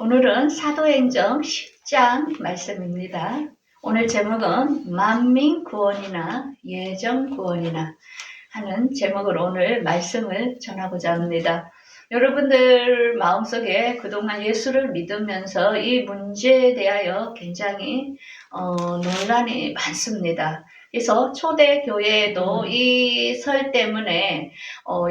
오늘은 사도행전 10장 말씀입니다. 오늘 제목은 만민구원이나 예정구원이나 하는 제목으로 오늘 말씀을 전하고자 합니다. 여러분들 마음속에 그동안 예수를 믿으면서 이 문제에 대하여 굉장히 논란이 많습니다. 그래서 초대교회에도 이 설 때문에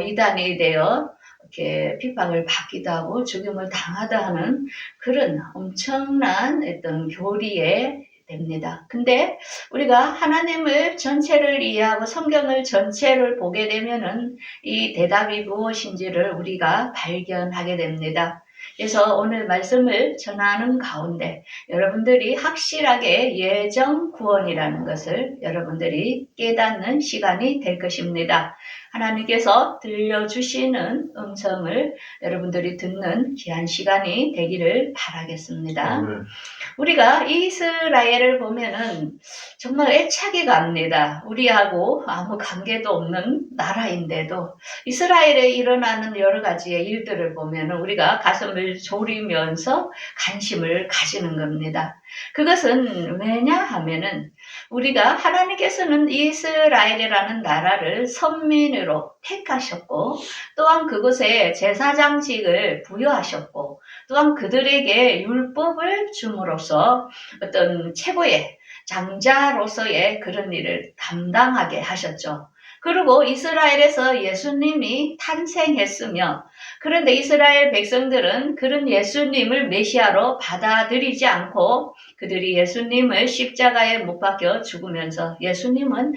이단이 되어 이렇게 핍박을 받기도 하고 죽임을 당하다 하는 그런 엄청난 어떤 교리에 됩니다. 근데 우리가 하나님을 전체를 이해하고 성경을 전체를 보게 되면은 이 대답이 무엇인지를 우리가 발견하게 됩니다. 그래서 오늘 말씀을 전하는 가운데 여러분들이 확실하게 예정 구원이라는 것을 여러분들이 깨닫는 시간이 될 것입니다. 하나님께서 들려주시는 음성을 여러분들이 듣는 귀한 시간이 되기를 바라겠습니다. 우리가 이스라엘을 보면은 정말 애착이 갑니다. 우리하고 아무 관계도 없는 나라인데도 이스라엘에 일어나는 여러 가지의 일들을 보면은 우리가 가슴을 졸이면서 관심을 가지는 겁니다. 그것은 왜냐 하면은 우리가 하나님께서는 이스라엘이라는 나라를 선민으로 택하셨고 또한 그곳에 제사장직을 부여하셨고 또한 그들에게 율법을 줌으로써 어떤 최고의 장자로서의 그런 일을 담당하게 하셨죠. 그리고 이스라엘에서 예수님이 탄생했으며 그런데 이스라엘 백성들은 그런 예수님을 메시아로 받아들이지 않고 그들이 예수님을 십자가에 못 박혀 죽으면서 예수님은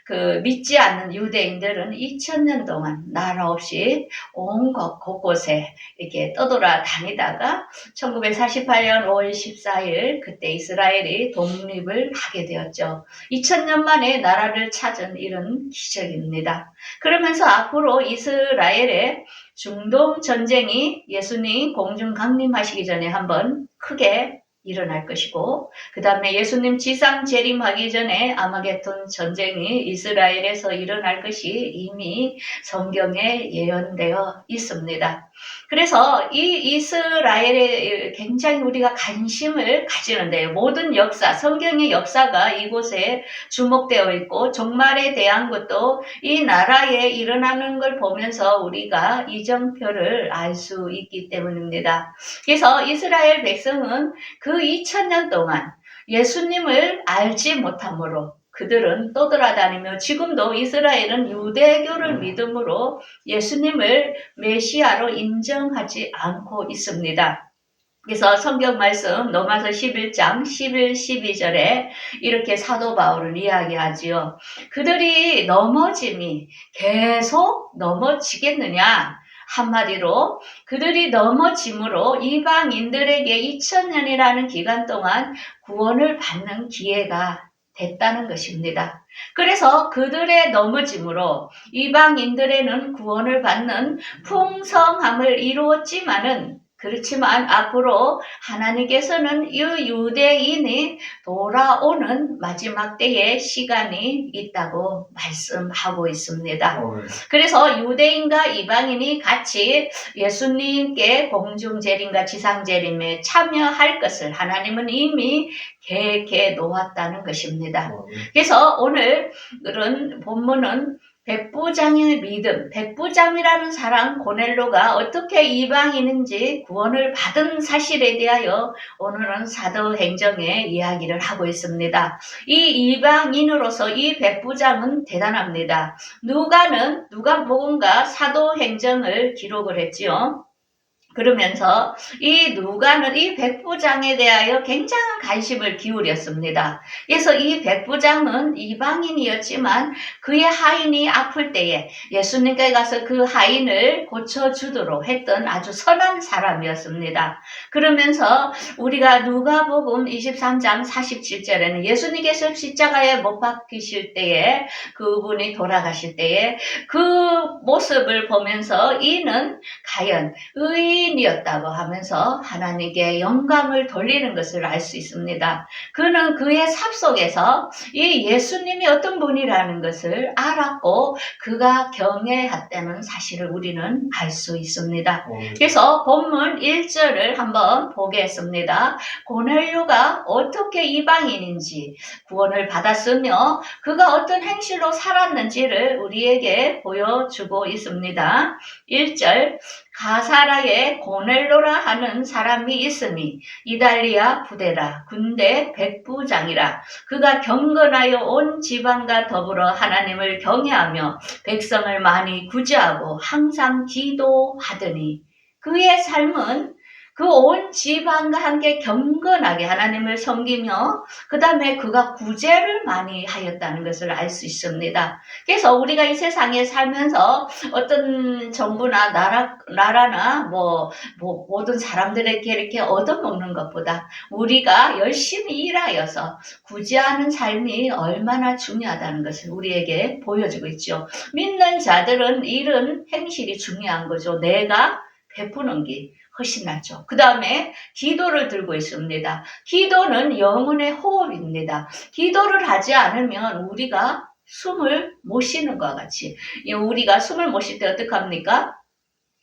그 믿지 않는 유대인들은 2000년 동안 나라 없이 온 곳곳에 이렇게 떠돌아 다니다가 1948년 5월 14일 그때 이스라엘이 독립을 하게 되었죠. 2000년 만에 나라를 찾은 이런 기적입니다. 그러면서 앞으로 이스라엘의 중동 전쟁이 예수님 공중 강림하시기 전에 한번 크게 일어날 것이고 그 다음에 예수님 지상 재림하기 전에 아마겟돈 전쟁이 이스라엘에서 일어날 것이 이미 성경에 예언되어 있습니다. 그래서 이 이스라엘에 굉장히 우리가 관심을 가지는데요. 모든 역사, 성경의 역사가 이곳에 주목되어 있고 종말에 대한 것도 이 나라에 일어나는 걸 보면서 우리가 이정표를 알 수 있기 때문입니다. 그래서 이스라엘 백성은 그 2000년 동안 예수님을 알지 못함으로 그들은 떠돌아다니며 지금도 이스라엘은 유대교를 믿음으로 예수님을 메시아로 인정하지 않고 있습니다. 그래서 성경 말씀 로마서 11장 11, 12절에 이렇게 사도 바울은 이야기하지요. 그들이 넘어짐이 계속 넘어지겠느냐? 한마디로 그들이 넘어짐으로 이방인들에게 2000년이라는 기간 동안 구원을 받는 기회가 됐다는 것입니다. 그래서 그들의 넘어짐으로 이방인들에는 구원을 받는 풍성함을 이루었지만은 그렇지만 앞으로 하나님께서는 이 유대인이 돌아오는 마지막 때의 시간이 있다고 말씀하고 있습니다. 그래서 유대인과 이방인이 같이 예수님께 공중재림과 지상재림에 참여할 것을 하나님은 이미 계획해 놓았다는 것입니다. 그래서 오늘 그런 본문은 백부장의 믿음, 백부장이라는 사람 고넬로가 어떻게 이방인인지 구원을 받은 사실에 대하여 오늘은 사도행전의 이야기를 하고 있습니다. 이 이방인으로서 이 백부장은 대단합니다. 누가는 누가복음과 사도행전을 기록을 했지요. 그러면서 이 누가는 이 백부장에 대하여 굉장한 관심을 기울였습니다. 그래서 이 백부장은 이방인이었지만 그의 하인이 아플 때에 예수님께 가서 그 하인을 고쳐주도록 했던 아주 선한 사람이었습니다. 그러면서 우리가 누가복음 23장 47절에는 예수님께서 십자가에 못 박히실 때에 그분이 돌아가실 때에 그 모습을 보면서 이는 과연 주인이었다고 하면서 하나님께 영광을 돌리는 것을 알 수 있습니다. 그는 그의 삽 속에서 이 예수님이 어떤 분이라는 것을 알았고 그가 경외했다는 사실을 우리는 알 수 있습니다. 그래서 본문 1절을 한번 보겠습니다. 고넬료가 어떻게 이방인인지 구원을 받았으며 그가 어떤 행실로 살았는지를 우리에게 보여주고 있습니다. 1절 가사라에 고넬로라 하는 사람이 있으니 이달리아 부대라 군대 백부장이라 그가 경건하여 온 지방과 더불어 하나님을 경외하며 백성을 많이 구제하고 항상 기도하더니 그의 삶은 그 온 지방과 함께 경건하게 하나님을 섬기며 그 다음에 그가 구제를 많이 하였다는 것을 알 수 있습니다. 그래서 우리가 이 세상에 살면서 어떤 정부나 나라나 모든 사람들에게 이렇게 얻어먹는 것보다 우리가 열심히 일하여서 구제하는 삶이 얼마나 중요하다는 것을 우리에게 보여주고 있죠. 믿는 자들은 이런 행실이 중요한 거죠. 내가 베푸는 게 훨씬 낫죠. 그 다음에 기도를 들고 있습니다. 기도는 영혼의 호흡입니다. 기도를 하지 않으면 우리가 숨을 못 쉬는 것과 같이 우리가 숨을 못 쉴 때 어떡합니까?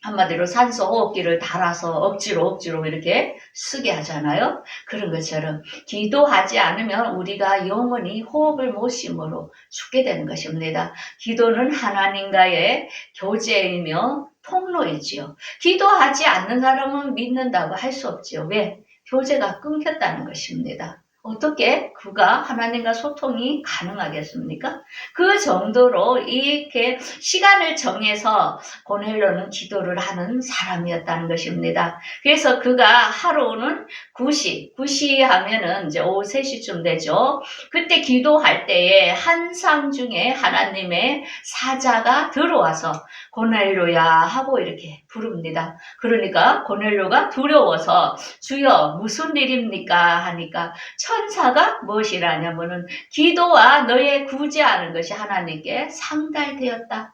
한마디로 산소 호흡기를 달아서 억지로 이렇게 쓰게 하잖아요. 그런 것처럼 기도하지 않으면 우리가 영원히 호흡을 못 쉼으로 죽게 되는 것입니다. 기도는 하나님과의 교제이며 통로이지요. 기도하지 않는 사람은 믿는다고 할 수 없지요. 왜? 교제가 끊겼다는 것입니다. 어떻게 그가 하나님과 소통이 가능하겠습니까? 그 정도로 이렇게 시간을 정해서 고넬료는 기도를 하는 사람이었다는 것입니다. 그래서 그가 하루는 9시 하면은 이제 오후 3시쯤 되죠. 그때 기도할 때에 한상 중에 하나님의 사자가 들어와서 고넬료야 하고 이렇게 부릅니다. 그러니까 고넬료가 두려워서 주여 무슨 일입니까 하니까 천사가 무엇이라냐면은 기도와 너의 구제하는 것이 하나님께 상달되었다.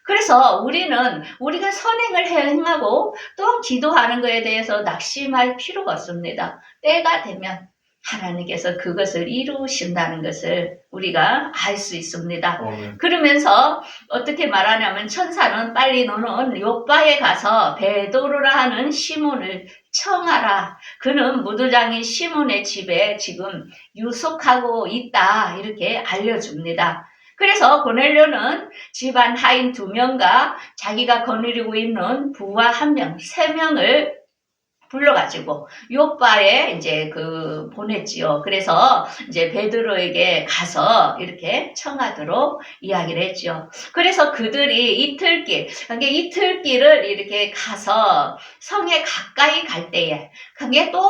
그래서 우리가 선행을 행하고 또 기도하는 것에 대해서 낙심할 필요가 없습니다. 때가 되면 하나님께서 그것을 이루신다는 것을 우리가 알 수 있습니다. 그러면서 어떻게 말하냐면 천사는 빨리 너는 요바에 가서 베드로라 하는 시몬을 청하라. 그는 무도장인 시몬의 집에 지금 유숙하고 있다. 이렇게 알려줍니다. 그래서 고넬료는 집안 하인 2명과 자기가 거느리고 있는 부하 1명, 3명을 불러가지고 요바에 이제 보냈지요. 그래서 이제 베드로에게 가서 이렇게 청하도록 이야기를 했죠. 그래서 그들이 이틀길을 이렇게 가서 성에 가까이 갈 때에 그게 또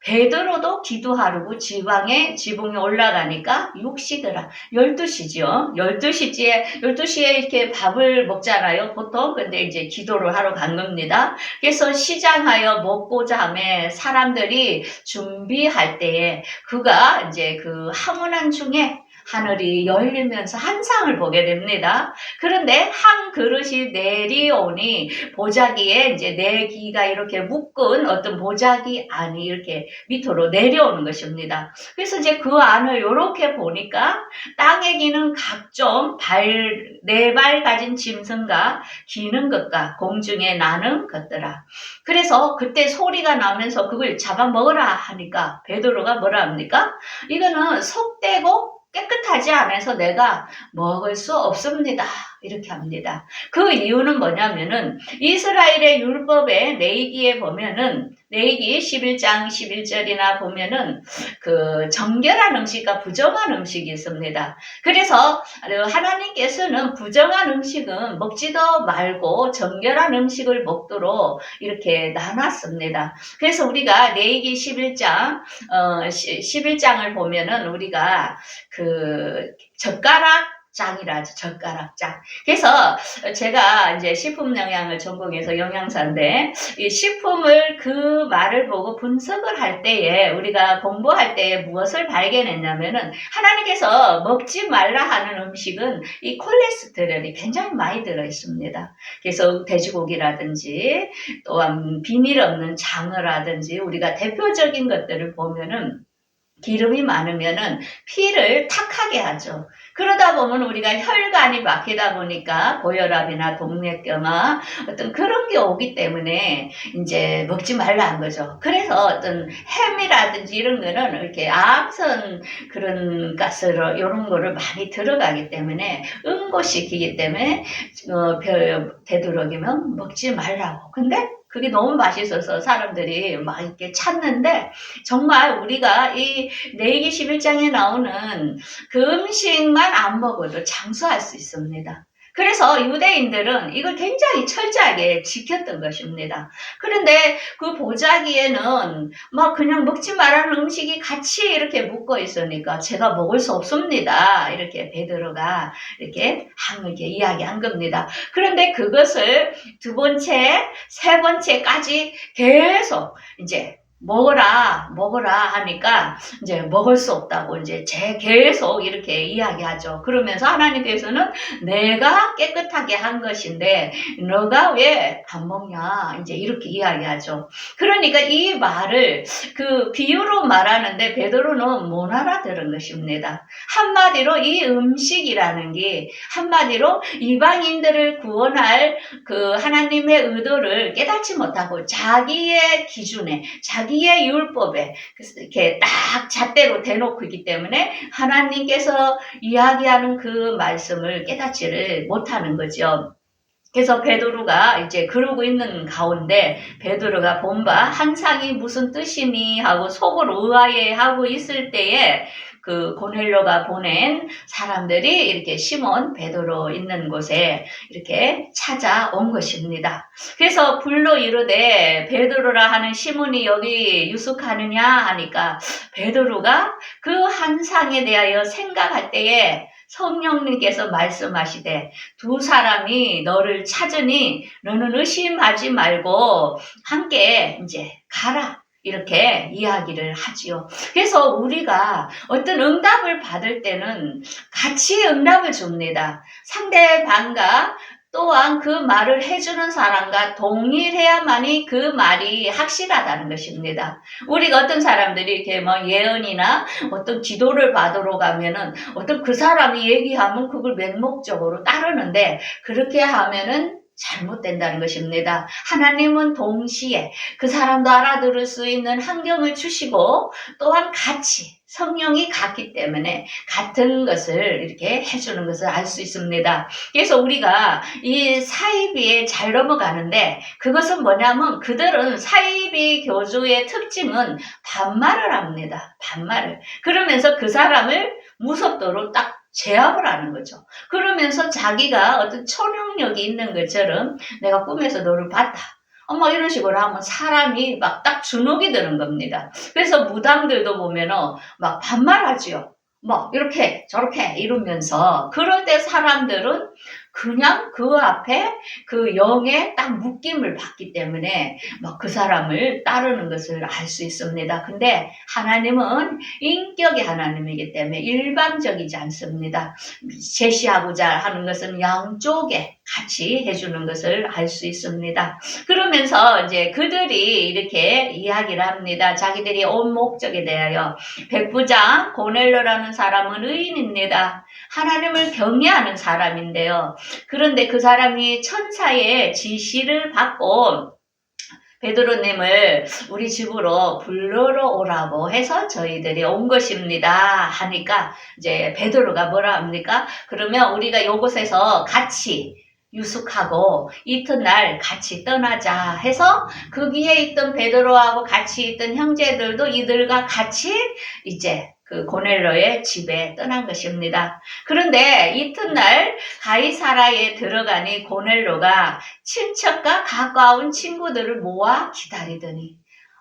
베드로도 기도하려고 지붕에 올라가니까 6시더라. 12시죠. 12시에 이렇게 밥을 먹잖아요. 보통. 근데 이제 기도를 하러 간 겁니다. 그래서 시장하여 먹고자 하며 사람들이 준비할 때에 그가 이제 그 항원한 중에 하늘이 열리면서 한 상을 보게 됩니다. 그런데 한 그릇이 내려오니 보자기에 이제 4기가 이렇게 묶은 어떤 보자기 안이 이렇게 밑으로 내려오는 것입니다. 그래서 이제 그 안을 이렇게 보니까 땅에 기는 각종 4발 가진 짐승과 기는 것과 공중에 나는 것들아. 그래서 그때 소리가 나면서 그걸 잡아먹으라 하니까 베드로가 뭐라 합니까? 이거는 속되고 깨끗하지 않아서 내가 먹을 수 없습니다. 이렇게 합니다. 그 이유는 뭐냐면은 이스라엘의 율법에 레위기에 보면은 레위기 11장 11절이나 보면은 그 정결한 음식과 부정한 음식이 있습니다. 그래서 하나님께서는 부정한 음식은 먹지도 말고 정결한 음식을 먹도록 이렇게 나눴습니다. 그래서 우리가 레위기 11장을 보면은 우리가 그 젓가락 짱이라죠. 젓가락장. 그래서 제가 이제 식품 영양을 전공해서 영양사인데, 이 식품을 그 말을 보고 분석을 할 때에, 우리가 공부할 때에 무엇을 발견했냐면은, 하나님께서 먹지 말라 하는 음식은 이 콜레스테롤이 굉장히 많이 들어 있습니다. 그래서 돼지고기라든지, 또한 비닐 없는 장어라든지, 우리가 대표적인 것들을 보면은, 기름이 많으면은 피를 탁하게 하죠. 그러다 보면 우리가 혈관이 막히다 보니까 고혈압이나 동맥경화 어떤 그런 게 오기 때문에 이제 먹지 말라는 거죠. 그래서 어떤 햄이라든지 이런 거는 이렇게 암선 그런 가스로 이런 거를 많이 들어가기 때문에 응고시키기 때문에 되도록이면 먹지 말라고. 근데 그게 너무 맛있어서 사람들이 막 이렇게 찾는데, 정말 우리가 이 레위기 11장에 나오는 그 음식만 안 먹어도 장수할 수 있습니다. 그래서 유대인들은 이걸 굉장히 철저하게 지켰던 것입니다. 그런데 그 보자기에는 막 그냥 먹지 말라는 음식이 같이 이렇게 묶어 있으니까 제가 먹을 수 없습니다. 이렇게 베드로가 이렇게 이야기한 겁니다. 그런데 그것을 두 번째, 세 번째까지 계속 이제 먹어라 하니까 이제 먹을 수 없다고 이제 계속 이렇게 이야기하죠. 그러면서 하나님께서는 내가 깨끗하게 한 것인데 너가 왜 안 먹냐 이제 이렇게 이야기하죠. 그러니까 이 말을 그 비유로 말하는데 베드로는 못 알아들은 것입니다. 한마디로 이 음식이라는 게 한마디로 이방인들을 구원할 그 하나님의 의도를 깨닫지 못하고 자기의 기준에 자기의 율법에 이렇게 딱 잣대로 대놓고 있기 때문에 하나님께서 이야기하는 그 말씀을 깨닫지를 못하는 거죠. 그래서 베드로가 이제 그러고 있는 가운데 베드로가 본 바 한상이 무슨 뜻이니 하고 속으로 의아해하고 있을 때에 그 고넬료가 보낸 사람들이 이렇게 시몬 베드로 있는 곳에 이렇게 찾아온 것입니다. 그래서 불러 이르되 베드로라 하는 시몬이 여기 유숙하느냐 하니까 베드로가 그 한상에 대하여 생각할 때에 성령님께서 말씀하시되 두 사람이 너를 찾으니 너는 의심하지 말고 함께 이제 가라. 이렇게 이야기를 하지요. 그래서 우리가 어떤 응답을 받을 때는 같이 응답을 줍니다. 상대방과 또한 그 말을 해주는 사람과 동일해야만이 그 말이 확실하다는 것입니다. 우리가 어떤 사람들이 이렇게 뭐 예언이나 어떤 기도를 받으러 가면은 어떤 그 사람이 얘기하면 그걸 맹목적으로 따르는데 그렇게 하면은 잘못된다는 것입니다. 하나님은 동시에 그 사람도 알아들을 수 있는 환경을 주시고 또한 같이 성령이 같기 때문에 같은 것을 이렇게 해주는 것을 알 수 있습니다. 그래서 우리가 이 사이비에 잘 넘어가는데 그것은 뭐냐면 그들은 사이비 교주의 특징은 반말을 합니다. 반말을. 그러면서 그 사람을 무섭도록 딱 제압을 하는 거죠. 그러면서 자기가 어떤 초능력이 있는 것처럼 내가 꿈에서 너를 봤다. 이런 식으로 하면 사람이 막 딱 주눅이 드는 겁니다. 그래서 무당들도 보면은 막 반말하지요. 뭐 이렇게 저렇게 이러면서 그럴 때 사람들은 그냥 그 앞에 그 영에 딱 묶임을 받기 때문에 막 그 사람을 따르는 것을 알 수 있습니다. 근데 하나님은 인격의 하나님이기 때문에 일방적이지 않습니다. 제시하고자 하는 것은 양쪽에 같이 해주는 것을 알 수 있습니다. 그러면서 이제 그들이 이렇게 이야기를 합니다. 자기들이 온 목적에 대하여 백부장 고넬료라는 사람은 의인입니다. 하나님을 경외하는 사람인데요. 그런데 그 사람이 천사의 지시를 받고 베드로님을 우리 집으로 불러러 오라고 해서 저희들이 온 것입니다. 하니까 이제 베드로가 뭐라 합니까? 그러면 우리가 이곳에서 같이 유숙하고 이튿날 같이 떠나자 해서 거기에 있던 베드로하고 같이 있던 형제들도 이들과 같이 이제 그 고넬료의 집에 떠난 것입니다. 그런데 이튿날 가이사라에 들어가니 고넬료가 친척과 가까운 친구들을 모아 기다리더니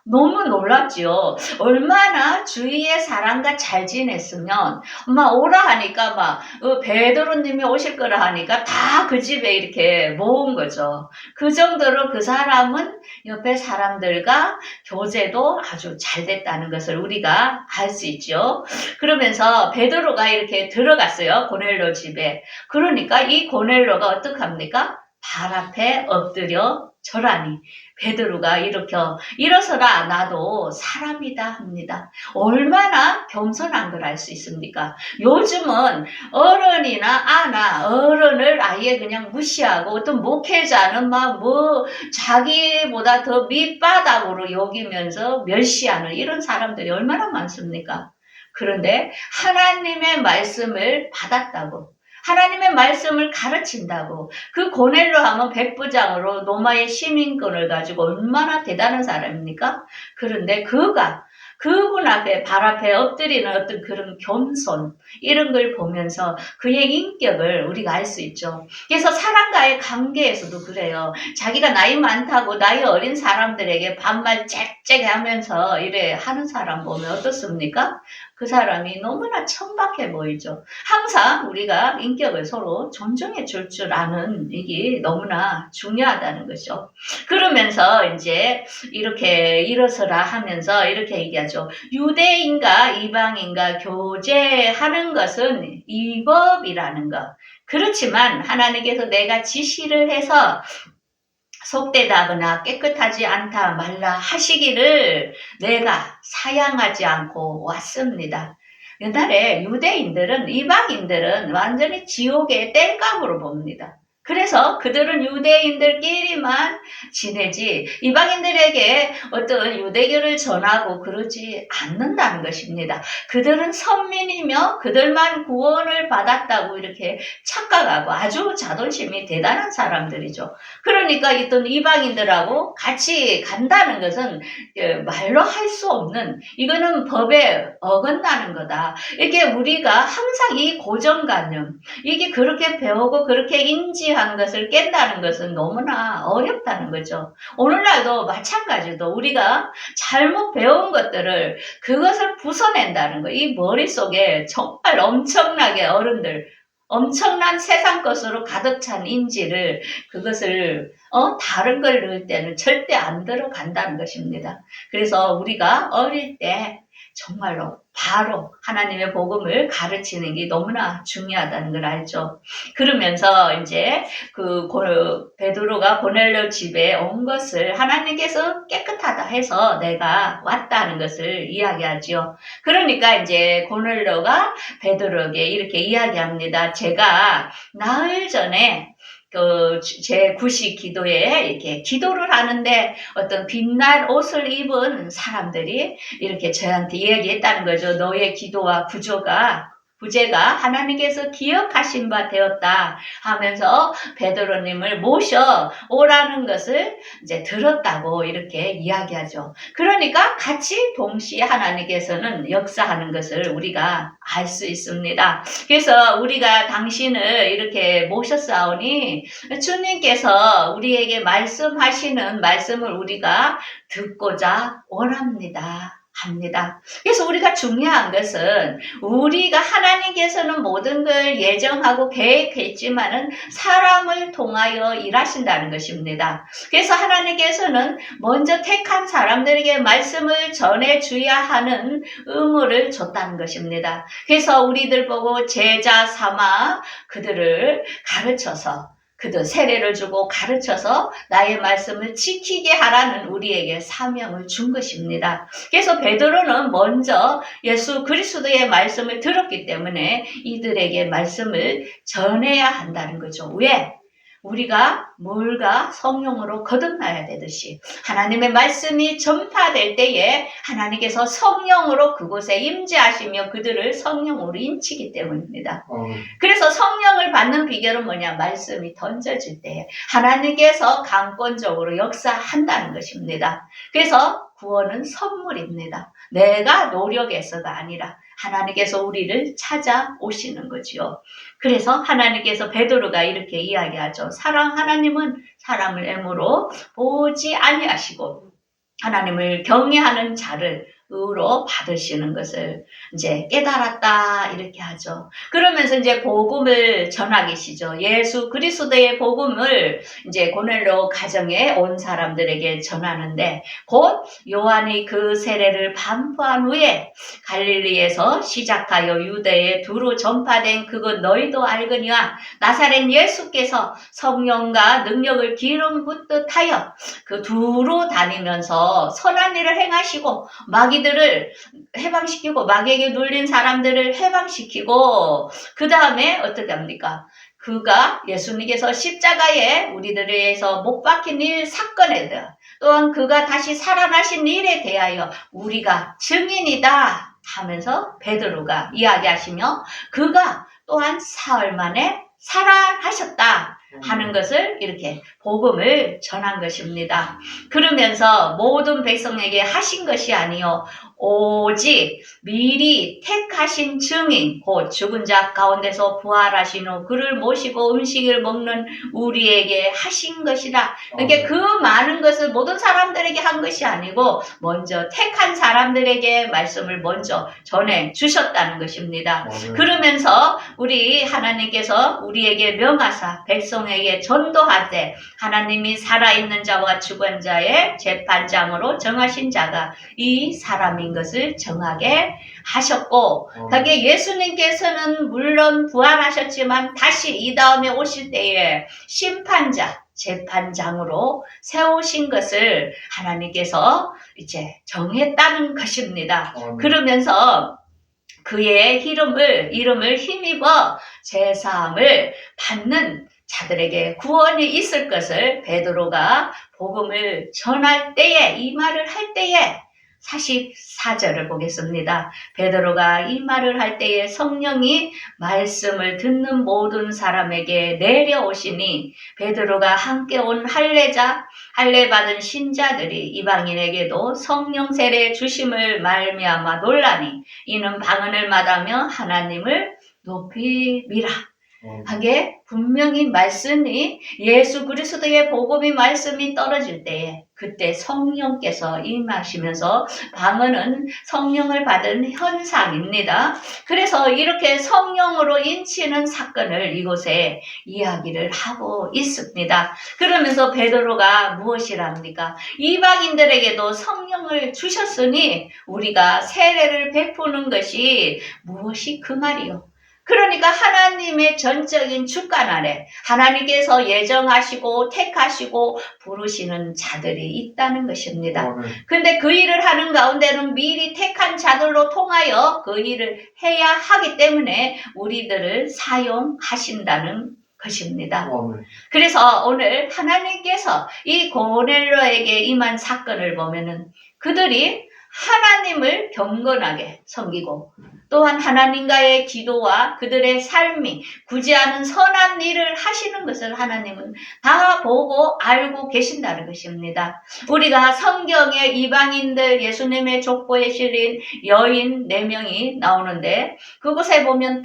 너무 놀랍지요. 얼마나 주위의 사람과 잘 지냈으면 막 오라 하니까 막 베드로님이 오실 거라 하니까 다 그 집에 이렇게 모은 거죠. 그 정도로 그 사람은 옆에 사람들과 교제도 아주 잘 됐다는 것을 우리가 알 수 있죠. 그러면서 베드로가 이렇게 들어갔어요. 고넬료 집에. 그러니까 이 고넬료가 어떡합니까? 발 앞에 엎드려 절하니 베드로가 이렇게 일어서라 나도 사람이다 합니다. 얼마나 겸손한 걸 알 수 있습니까? 요즘은 어른을 아예 그냥 무시하고 어떤 목회자는 막 자기보다 더 밑바닥으로 여기면서 멸시하는 이런 사람들이 얼마나 많습니까? 그런데 하나님의 말씀을 받았다고, 하나님의 말씀을 가르친다고, 그 고넬료 하면 백부장으로 로마의 시민권을 가지고 얼마나 대단한 사람입니까? 그런데 그분 앞에, 발 앞에 엎드리는 어떤 그런 겸손, 이런 걸 보면서 그의 인격을 우리가 알 수 있죠. 그래서 사람과의 관계에서도 그래요. 자기가 나이 많다고 나이 어린 사람들에게 반말 짹짹 하면서 이래 하는 사람 보면 어떻습니까? 그 사람이 너무나 천박해 보이죠. 항상 우리가 인격을 서로 존중해 줄 아는 이게 너무나 중요하다는 거죠. 그러면서 이제 이렇게 일어서라 하면서 이렇게 얘기하죠. 유대인과 이방인과 교제하는 것은 위법이라는 것. 그렇지만 하나님께서 내가 지시를 해서 속되다거나 깨끗하지 않다 말라 하시기를 내가 사양하지 않고 왔습니다. 옛날에 유대인들은, 이방인들은 완전히 지옥의 땔감으로 봅니다. 그래서 그들은 유대인들끼리만 지내지 이방인들에게 어떤 유대교를 전하고 그러지 않는다는 것입니다. 그들은 선민이며 그들만 구원을 받았다고 이렇게 착각하고 아주 자존심이 대단한 사람들이죠. 그러니까 어떤 이방인들하고 같이 간다는 것은 말로 할 수 없는, 이거는 법에 어긋나는 거다. 이게 우리가 항상 이 고정관념, 이게 그렇게 배우고 그렇게 인지한 것을 깬다는 것은 너무나 어렵다는 거죠. 오늘날도 마찬가지로 우리가 잘못 배운 것들을, 그것을 부숴낸다는 거, 이 머릿속에 정말 엄청나게 어른들, 엄청난 세상 것으로 가득 찬 인지를, 그것을 다른 걸 넣을 때는 절대 안 들어간다는 것입니다. 그래서 우리가 어릴 때 정말로 바로 하나님의 복음을 가르치는 게 너무나 중요하다는 걸 알죠. 그러면서 이제 베드로가 고넬료 집에 온 것을 하나님께서 깨끗하다 해서 내가 왔다는 것을 이야기하지요. 그러니까 이제 고넬료가 베드로에게 이렇게 이야기합니다. 제가 나흘 전에 제 구식 기도에 이렇게 기도를 하는데 어떤 빛날 옷을 입은 사람들이 이렇게 저한테 얘기했다는 거죠. 너의 기도와 구제가 하나님께서 기억하신 바 되었다 하면서 베드로님을 모셔 오라는 것을 이제 들었다고 이렇게 이야기하죠. 그러니까 같이 동시에 하나님께서는 역사하는 것을 우리가 알 수 있습니다. 그래서 우리가 당신을 이렇게 모셨사오니 주님께서 우리에게 말씀하시는 말씀을 우리가 듣고자 원합니다. 합니다. 그래서 우리가 중요한 것은 우리가 하나님께서는 모든 걸 예정하고 계획했지만은 사람을 통하여 일하신다는 것입니다. 그래서 하나님께서는 먼저 택한 사람들에게 말씀을 전해줘야 하는 의무를 줬다는 것입니다. 그래서 우리들 보고 제자 삼아 그들을 가르쳐서, 그들 세례를 주고 가르쳐서 나의 말씀을 지키게 하라는 우리에게 사명을 준 것입니다. 그래서 베드로는 먼저 예수 그리스도의 말씀을 들었기 때문에 이들에게 말씀을 전해야 한다는 거죠. 왜? 우리가 물과 성령으로 거듭나야 되듯이 하나님의 말씀이 전파될 때에 하나님께서 성령으로 그곳에 임재하시며 그들을 성령으로 인치기 때문입니다. 그래서 성령을 받는 비결은 뭐냐? 말씀이 던져질 때 하나님께서 강권적으로 역사한다는 것입니다. 그래서 구원은 선물입니다. 내가 노력해서가 아니라 하나님께서 우리를 찾아오시는 거지요. 그래서 하나님께서 베드로가 이렇게 이야기하죠. 하나님은 사람을 애무로 보지 아니하시고 하나님을 경외하는 자를 의로 받으시는 것을 이제 깨달았다 이렇게 하죠. 그러면서 이제 복음을 전하기시죠. 예수 그리스도의 복음을 이제 고넬로 가정에 온 사람들에게 전하는데 곧 요한이 그 세례를 반포한 후에 갈릴리에서 시작하여 유대에 두루 전파된 그것 너희도 알거니와 나사렛 예수께서 성령과 능력을 기름 붓듯 하여 그 두루 다니면서 선한 일을 행하시고 마귀들을 해방시키고 마귀에게 눌린 사람들을 해방시키고 그 다음에 어떻게 합니까? 그가 예수님께서 십자가에 우리들에 의해서 못 박힌 일 사건에 대해 또한 그가 다시 살아나신 일에 대하여 우리가 증인이다 하면서 베드로가 이야기하시며 그가 또한 사흘 만에 살아나셨다 하는 것을 이렇게 복음을 전한 것입니다. 그러면서 모든 백성에게 하신 것이 아니요 오직 미리 택하신 증인 곧 죽은 자 가운데서 부활하신 후 그를 모시고 음식을 먹는 우리에게 하신 것이다. 그러니까 그 많은 것을 모든 사람들에게 한 것이 아니고 먼저 택한 사람들에게 말씀을 먼저 전해 주셨다는 것입니다. 그러면서 우리 하나님께서 우리에게 명하사 백성에게 전도하되 하나님이 살아있는 자와 죽은 자의 재판장으로 정하신 자가 이 사람인 것을 정하게 하셨고 그게 예수님께서는 물론 부활하셨지만 다시 이 다음에 오실 때에 심판자 재판장으로 세우신 것을 하나님께서 이제 정했다는 것입니다. 그러면서 그의 이름을 힘입어 제사함을 받는 자들에게 구원이 있을 것을 베드로가 복음을 전할 때에 이 말을 할 때에 44절을 보겠습니다. 베드로가 이 말을 할 때에 성령이 말씀을 듣는 모든 사람에게 내려오시니 베드로가 함께 온 할례 받은 신자들이 이방인에게도 성령 세례 주심을 말미암아 놀라니 이는 방언을 말하며 하나님을 높이미라. 하게 분명히 말씀이 예수 그리스도의 복음이 말씀이 떨어질 때에 그때 성령께서 임하시면서 방언은 성령을 받은 현상입니다. 그래서 이렇게 성령으로 인치는 사건을 이곳에 이야기를 하고 있습니다. 그러면서 베드로가 무엇이랍니까? 이방인들에게도 성령을 주셨으니 우리가 세례를 베푸는 것이 무엇이 그 말이요? 그러니까 하나님의 전적인 주관 아래 하나님께서 예정하시고 택하시고 부르시는 자들이 있다는 것입니다. 근데 그 일을 하는 가운데는 미리 택한 자들로 통하여 그 일을 해야 하기 때문에 우리들을 사용하신다는 것입니다. 그래서 오늘 하나님께서 이 고넬로에게 임한 사건을 보면은 그들이 하나님을 경건하게 섬기고 또한 하나님과의 기도와 그들의 삶이 굳이 않은 선한 일을 하시는 것을 하나님은 다 보고 알고 계신다는 것입니다. 우리가 성경에 이방인들 예수님의 족보에 실린 여인 4명이 나오는데 그곳에 보면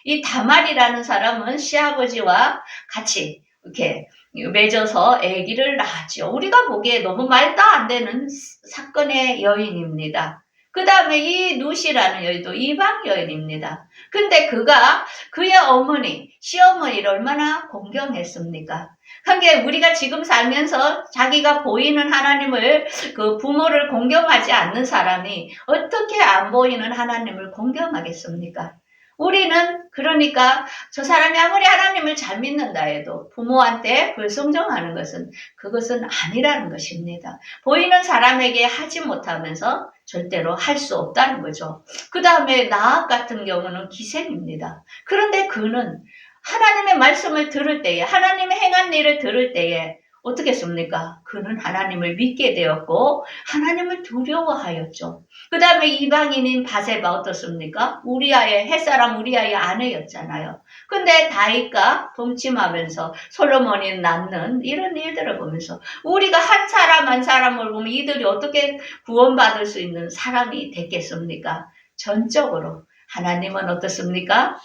이 다말이라는 사람은 시아버지와 같이 이렇게 맺어서 아기를 낳았죠. 우리가 보기에 너무 말도 안 되는 사건의 여인입니다. 그 다음에 이 누시라는 여인도 이방 여인입니다. 근데 그의 어머니, 시어머니를 얼마나 공경했습니까? 그게 우리가 지금 살면서 자기가 보이는 하나님을 그 부모를 공경하지 않는 사람이 어떻게 안 보이는 하나님을 공경하겠습니까? 우리는 그러니까 저 사람이 아무리 하나님을 잘 믿는다 해도 부모한테 불순종하는 그것은 아니라는 것입니다. 보이는 사람에게 하지 못하면서 절대로 할 수 없다는 거죠. 그 다음에 나학 같은 경우는 기생입니다. 그런데 그는 하나님의 말씀을 들을 때에 하나님의 행한 일을 들을 때에 어떻게 했습니까? 그는 하나님을 믿게 되었고 하나님을 두려워하였죠. 그 다음에 이방인인 바세바 어떻습니까? 햇사람 우리아의 아내였잖아요. 근데 다윗과 동침하면서 솔로몬이 낳는 이런 일들을 보면서 우리가 한 사람 한 사람을 보면 이들이 어떻게 구원받을 수 있는 사람이 됐겠습니까? 전적으로 하나님은 어떻습니까?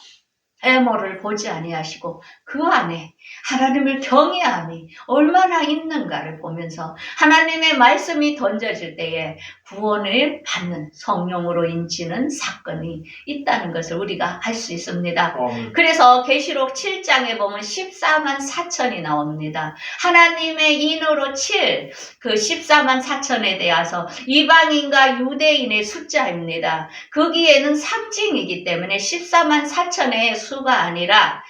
애모를 보지 아니하시고 그 안에 하나님을 경외함이 얼마나 있는가를 보면서 하나님의 말씀이 던져질 때에 구원을 받는 성령으로 인치는 사건이 있다는 것을 우리가 알 수 있습니다. 그래서 계시록 7장에 보면 14만 4천이 나옵니다. 하나님의 인으로 칠 그 14만 4천에 대해서 이방인과 유대인의 숫자입니다. 거기에는 상징이기 때문에 14만 4천의 수가 아니라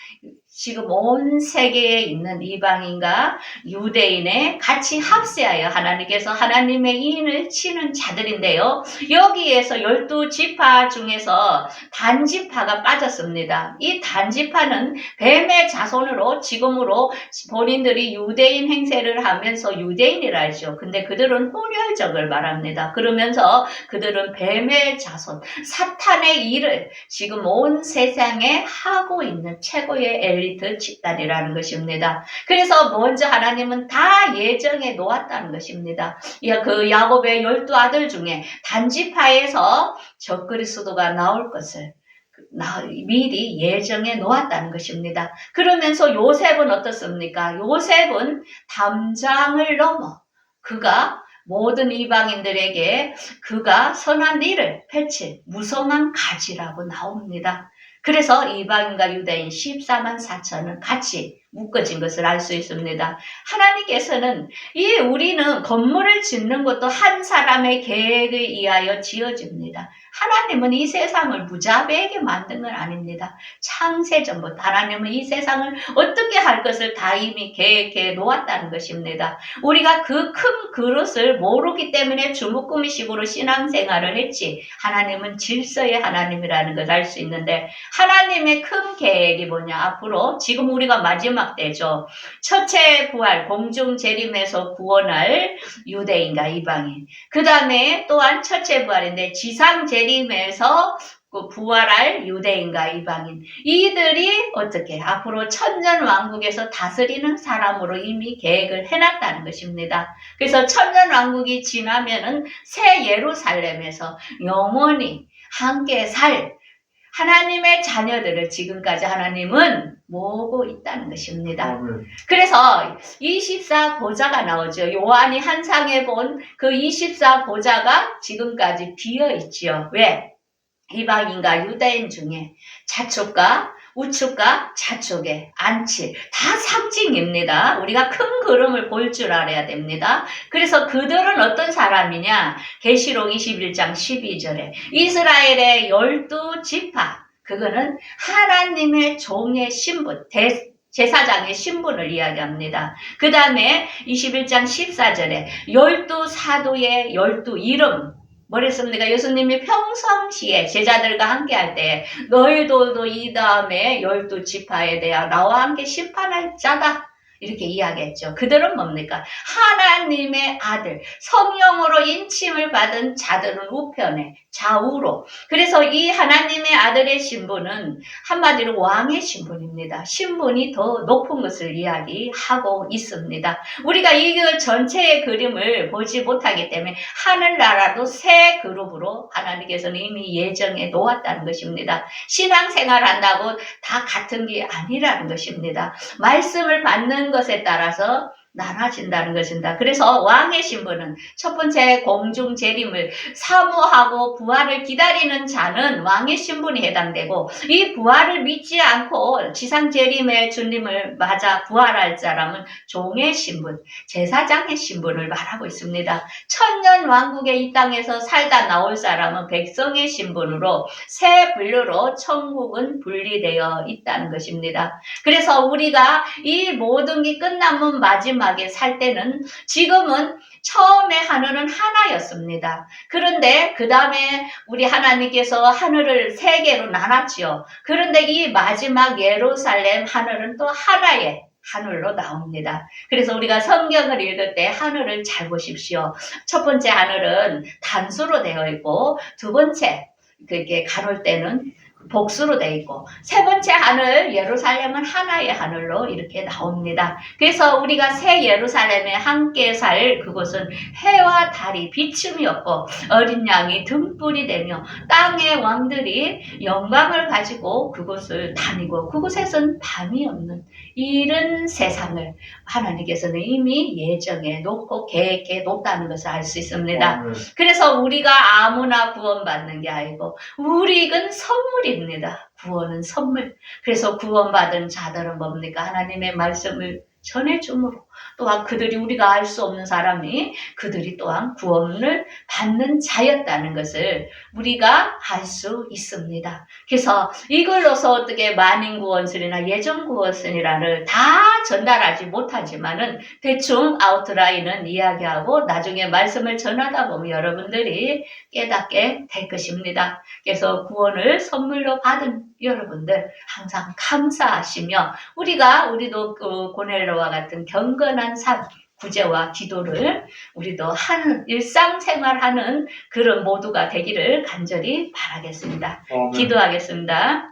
지금 온 세계에 있는 이방인과 유대인에 같이 합세하여 하나님께서 하나님의 인을 치는 자들인데요. 여기에서 12지파 중에서 단지파가 빠졌습니다. 이 단지파는 뱀의 자손으로 지금으로 본인들이 유대인 행세를 하면서 유대인이라 하죠. 근데 그들은 혼혈적을 말합니다. 그러면서 그들은 뱀의 자손, 사탄의 일을 지금 온 세상에 하고 있는 최고의 엘리트 집단이라는 것입니다. 그래서 먼저 하나님은 다 예정해 놓았다는 것입니다. 그 야곱의 12아들 중에 단지파에서 적그리스도가 나올 것을 미리 예정해 놓았다는 것입니다. 그러면서 요셉은 어떻습니까? 요셉은 담장을 넘어 그가 모든 이방인들에게 그가 선한 일을 펼칠 무성한 가지라고 나옵니다. 그래서 이방인과 유대인 14만 4천은 같이 묶어진 것을 알 수 있습니다. 하나님께서는 우리는 건물을 짓는 것도 한 사람의 계획에 의하여 지어집니다. 하나님은 이 세상을 무자비하게 만든 건 아닙니다. 창세전부터 하나님은 이 세상을 어떻게 할 것을 다 이미 계획해 놓았다는 것입니다. 우리가 그 큰 그릇을 모르기 때문에 주무꾸미식으로 신앙생활을 했지 하나님은 질서의 하나님이라는 걸 알 수 있는데 하나님의 큰 계획이 뭐냐? 앞으로 지금 우리가 마지막 때죠. 첫째 부활 공중 재림에서 구원할 유대인과 이방인, 그 다음에 또한 첫째 부활인데 지상 재림에서 부활할 유대인과 이방인, 이들이 어떻게 앞으로 천년왕국에서 다스리는 사람으로 이미 계획을 해놨다는 것입니다. 그래서 천년왕국이 지나면은 새 예루살렘에서 영원히 함께 살 하나님의 자녀들을 지금까지 하나님은 모으고 있다는 것입니다. 그래서 24보좌가 나오죠. 요한이 환상에 본 그 24보좌가 지금까지 비어 있지요. 왜? 이방인과 유대인 중에 자축과 우측과 좌측에 안칠 다 상징입니다. 우리가 큰 그림을 볼 줄 알아야 됩니다. 그래서 그들은 어떤 사람이냐? 계시록 21장 12절에 이스라엘의 12지파, 그거는 하나님의 종의 신분, 제사장의 신분을 이야기합니다. 그 다음에 21장 14절에 12사도의 12이름, 뭐랬습니까? 예수님이 평상시에 제자들과 함께 할 때 너희들도 이 다음에 12지파에 대하여 나와 함께 심판할 자다, 이렇게 이야기했죠. 그들은 뭡니까? 하나님의 아들, 성령으로 인침을 받은 자들은 우편에, 좌우로. 그래서 이 하나님의 아들의 신분은 한마디로 왕의 신분입니다. 신분이 더 높은 것을 이야기하고 있습니다. 우리가 이 전체의 그림을 보지 못하기 때문에 하늘나라도 새 그룹으로 하나님께서는 이미 예정해 놓았다는 것입니다. 신앙생활 한다고 다 같은 게 아니라는 것입니다. 말씀을 받는 것에 따라서 나눠진다는 것입니다. 그래서 왕의 신분은 첫 번째 공중 재림을 사모하고 부활을 기다리는 자는 왕의 신분이 해당되고, 이 부활을 믿지 않고 지상 재림의 주님을 맞아 부활할 사람은 종의 신분, 제사장의 신분을 말하고 있습니다. 천년 왕국의 이 땅에서 살다 나올 사람은 백성의 신분으로 새 분류로 천국은 분리되어 있다는 것입니다. 그래서 우리가 이 모든 게 끝나면 마지막에 살 때는, 지금은 처음에 하늘은 하나였습니다. 그런데 그 다음에 우리 하나님께서 하늘을 세 개로 나눴지요. 그런데 이 마지막 예루살렘 하늘은 또 하나의 하늘로 나옵니다. 그래서 우리가 성경을 읽을 때 하늘을 잘 보십시오. 첫 번째 하늘은 단수로 되어 있고, 두 번째 그게 가로울 때는 복수로 돼 있고 세 번째 하늘 예루살렘은 하나의 하늘로 이렇게 나옵니다. 그래서 우리가 새 예루살렘에 함께 살 그곳은 해와 달이 비춤이 없고 어린 양이 등불이 되며 땅의 왕들이 영광을 가지고 그곳을 다니고 그곳에선 밤이 없는 이런 세상을 하나님께서는 이미 예정해 놓고 계획해 놓았다는 것을 알 수 있습니다. 그래서 우리가 아무나 구원받는 게 아니고 우리는 선물입니다. 구원은 선물. 그래서 구원받은 자들은 뭡니까? 하나님의 말씀을 전해줌으로 또한 그들이 우리가 알 수 없는 사람이 그들이 또한 구원을 받는 자였다는 것을 우리가 알 수 있습니다. 그래서 이걸로서 어떻게 만인구원설이나 예정구원설이라를 다 전달하지 못하지만은 대충 아웃라인은 이야기하고 나중에 말씀을 전하다 보면 여러분들이 깨닫게 될 것입니다. 그래서 구원을 선물로 받은 여러분들 항상 감사하시며 우리도 고넬로와 같은 경건한 삶 구제와 기도를 우리도 하는 일상생활하는 그런 모두가 되기를 간절히 바라겠습니다. 기도하겠습니다.